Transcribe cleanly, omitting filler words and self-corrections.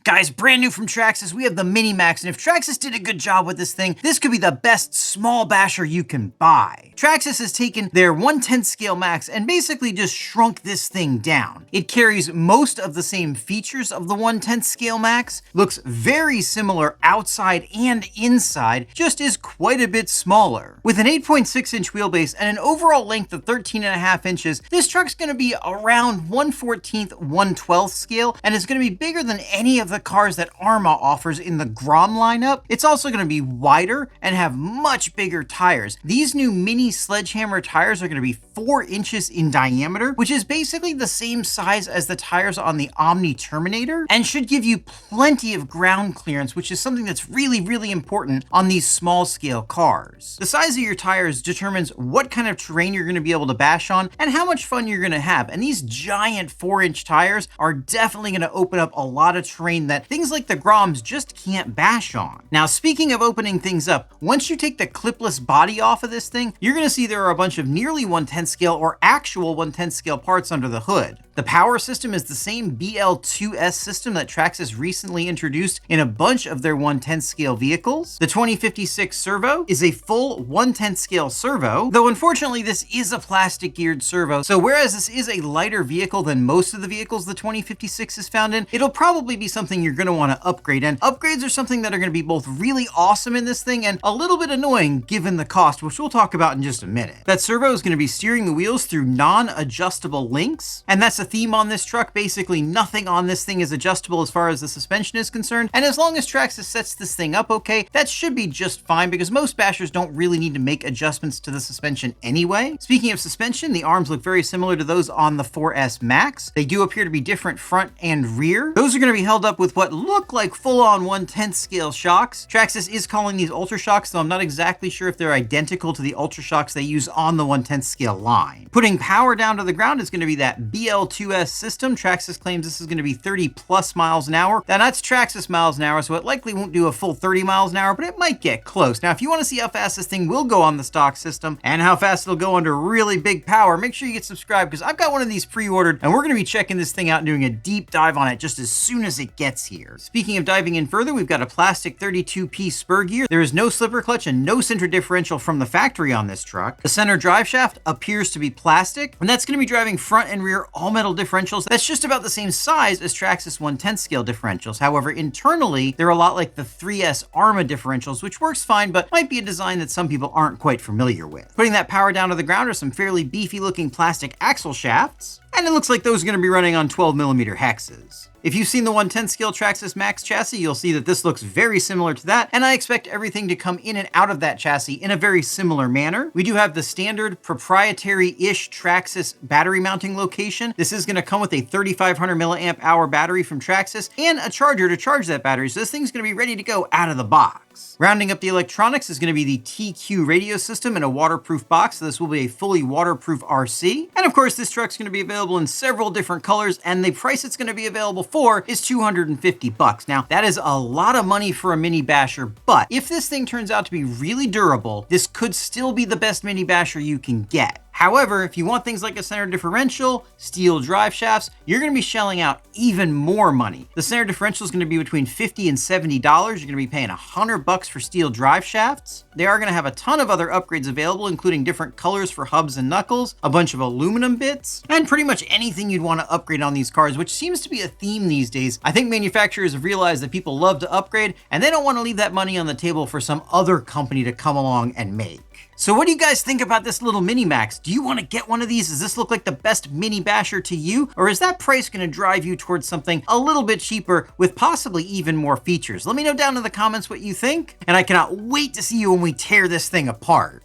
Guys, brand new from Traxxas, we have the Mini Maxx, and if Traxxas did a good job with this thing, this could be the best small basher you can buy. Traxxas has taken their 1/10 scale Max and basically just shrunk this thing down. It carries most of the same features of the 1/10 scale Max, looks very similar outside and inside, just is quite a bit smaller. With an 8.6-inch wheelbase and an overall length of 13.5 inches, this truck's gonna be around 1/14, 1/12 scale, and is gonna be bigger than any of the cars that Arrma offers in the Grom lineup. It's also going to be wider and have much bigger tires. These new mini sledgehammer tires are going to be 4 inches in diameter, which is basically the same size as the tires on the Omni Terminator, and should give you plenty of ground clearance, which is something that's really important on these small scale cars. The size of your tires determines what kind of terrain you're going to be able to bash on and how much fun you're going to have. And these giant 4-inch tires are definitely going to open up a lot of terrain that things like the Groms just can't bash on. Now, speaking of opening things up, once you take the clipless body off of this thing, you're going to see there are a bunch of nearly 1/10 scale or actual 1/10 scale parts under the hood. The power system is the same BL2S system that Traxxas recently introduced in a bunch of their 1/10 scale vehicles. The 2056 servo is a full 1/10 scale servo, though unfortunately this is a plastic geared servo, so whereas this is a lighter vehicle than most of the vehicles the 2056 is found in, it'll probably be something you're going to want to upgrade, and upgrades are something that are going to be both really awesome in this thing and a little bit annoying given the cost, which we'll talk about in just a minute. That servo is going to be steering the wheels through non-adjustable links, and that's a theme on this truck. Basically nothing on this thing is adjustable as far as the suspension is concerned, and as long as Traxxas sets this thing up okay, that should be just fine because most bashers don't really need to make adjustments to the suspension anyway. Speaking of suspension, the arms look very similar to those on the 4S Max. They do appear to be different front and rear. Those are going to be held up with what look like full-on 1/10 scale shocks. Traxxas is calling these Ultra Shocks, though I'm not exactly sure if they're identical to the Ultra Shocks they use on the 1/10 scale line. Putting power down to the ground is going to be that BL2S system. Traxxas claims this is going to be 30+ miles an hour. Now that's Traxxas miles an hour, so it likely won't do a full 30 miles an hour, but it might get close. Now, if you want to see how fast this thing will go on the stock system and how fast it'll go under really big power, make sure you get subscribed because I've got one of these pre-ordered and we're going to be checking this thing out and doing a deep dive on it just as soon as it gets here. Speaking of diving in further, we've got a plastic 32-piece spur gear. There is no slipper clutch and no center differential from the factory on this truck. The center drive shaft appears to be plastic, and that's going to be driving front and rear all metal differentials. That's just about the same size as Traxxas 1/10 scale differentials. However, internally, they're a lot like the 3S Arrma differentials, which works fine, but might be a design that some people aren't quite familiar with. Putting that power down to the ground are some fairly beefy looking plastic axle shafts, and it looks like those are going to be running on 12mm hexes. If you've seen the 1/10 scale Traxxas Max chassis, you'll see that this looks very similar to that, and I expect everything to come in and out of that chassis in a very similar manner. We do have the standard proprietary-ish Traxxas battery mounting location. This is going to come with a 3500 milliamp hour battery from Traxxas and a charger to charge that battery, so this thing's going to be ready to go out of the box. Rounding up the electronics is going to be the TQ radio system in a waterproof box, so this will be a fully waterproof RC. And of course, this truck's going to be available in several different colors, and the price it's going to be available for is $250. Now, that is a lot of money for a mini basher, but if this thing turns out to be really durable, this could still be the best mini basher you can get. However, if you want things like a center differential, steel drive shafts, you're going to be shelling out even more money. The center differential is going to be between $50 and $70. You're going to be paying $100 for steel drive shafts. They are going to have a ton of other upgrades available, including different colors for hubs and knuckles, a bunch of aluminum bits, and pretty much anything you'd want to upgrade on these cars, which seems to be a theme these days. I think manufacturers have realized that people love to upgrade, and they don't want to leave that money on the table for some other company to come along and make. So what do you guys think about this little Mini Maxx? Do you want to get one of these? Does this look like the best mini basher to you? Or is that price going to drive you towards something a little bit cheaper with possibly even more features? Let me know down in the comments what you think, and I cannot wait to see you when we tear this thing apart.